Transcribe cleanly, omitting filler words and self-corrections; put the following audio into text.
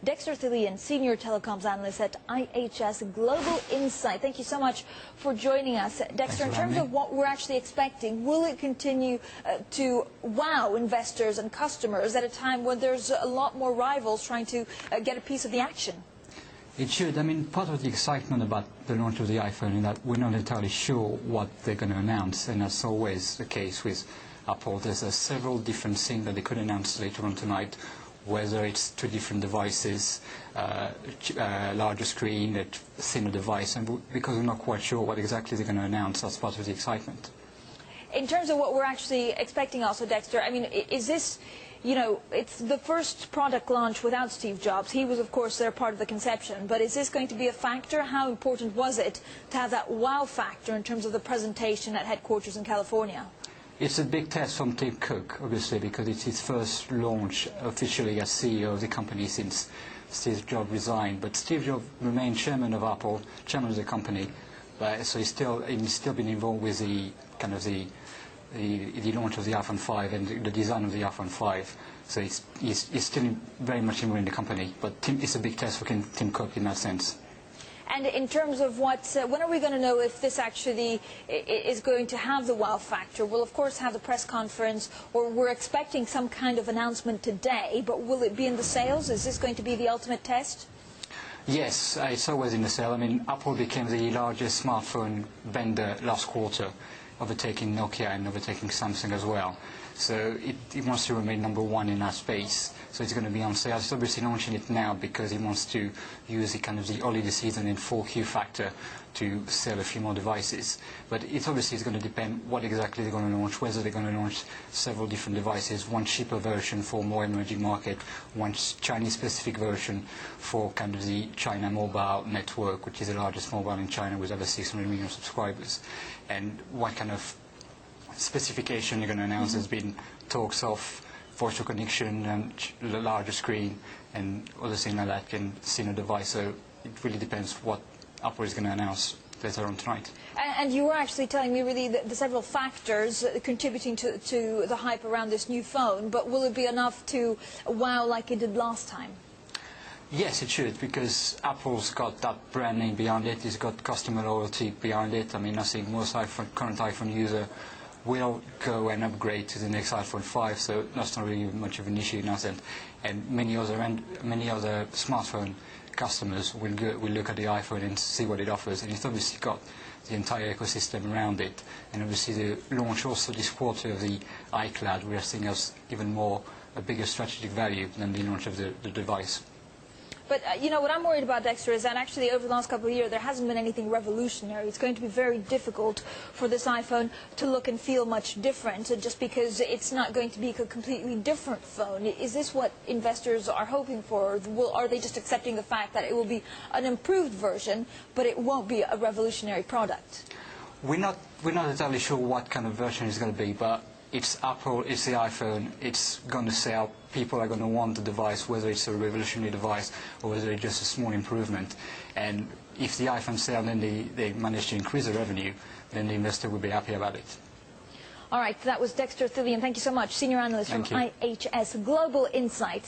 Dexter Thillien, Senior Telecoms Analyst at IHS Global Insight. Thank you so much for joining us. Dexter, in terms of what we're actually expecting, will it continue to wow investors and customers at a time when there's a lot more rivals trying to get a piece of the action? It should. I mean, part of the excitement about the launch of the iPhone is that we're not entirely sure what they're going to announce, and that's always the case with Apple. There's several different things that they could announce later on tonight, whether it's two different devices, larger screen, a thinner device, and because we're not quite sure what exactly they're going to announce, that's part of the excitement. In terms of what we're actually expecting also, Dexter, I mean, is this, you know, it's the first product launch without Steve Jobs. He was, of course, there part of the conception. But is this going to be a factor? How important was it to have that wow factor in terms of the presentation at headquarters in California? It's a big test from Tim Cook, obviously, because it's his first launch officially as CEO of the company since Steve Jobs resigned. But Steve Jobs remained chairman of Apple, chairman of the company. So he's still been involved with the kind of the launch of the iPhone 5 and the design of the iPhone 5. So he's still very much involved in the company. But it's a big test for Tim Cook in that sense. And in terms of when are we going to know if this actually is going to have the wow factor? We'll, of course, have the press conference, or we're expecting some kind of announcement today, but will it be in the sales? Is this going to be the ultimate test? Yes, it's always in the sale. I mean, Apple became the largest smartphone vendor last quarter, overtaking Nokia and overtaking Samsung as well. So it wants to remain number one in that space. So it's going to be on sale. It's obviously launching it now because it wants to use the kind of the holiday season and 4Q factor to sell a few more devices. But it's obviously going to depend what exactly they're going to launch, whether they're going to launch several different devices, one cheaper version for more emerging market, one Chinese-specific version for kind of the China mobile network, which is the largest mobile in China with over 600 million subscribers, and what kind of specification you're going to announce. Has been talks of voice recognition and the larger screen and other things like that, and thinner device. So it really depends what Apple is going to announce later on tonight. And you were actually telling me really the several factors contributing to the hype around this new phone, but will it be enough to wow like it did last time? Yes, it should, because Apple's got that brand name behind it. It's got customer loyalty behind it. I mean, I think most current iPhone user will go and upgrade to the next iPhone 5, so that's not really much of an issue in that sense. And many other smartphone customers will look at the iPhone and see what it offers, and it's obviously got the entire ecosystem around it. And obviously the launch also this quarter of the iCloud, we are seeing as even more a bigger strategic value than the launch of the device. But, you know, what I'm worried about, Dexter, is that actually over the last couple of years there hasn't been anything revolutionary. It's going to be very difficult for this iPhone to look and feel much different just because it's not going to be a completely different phone. Is this what investors are hoping for? Are they just accepting the fact that it will be an improved version, but it won't be a revolutionary product? We're not entirely sure what kind of version it's going to be, but it's Apple, it's the iPhone, it's going to sell. People are going to want the device, whether it's a revolutionary device or whether it's just a small improvement. And if the iPhone sells and they manage to increase the revenue, then the investor will be happy about it. All right, that was Dexter Thillien. Thank you so much, Senior Analyst from IHS Global Insight.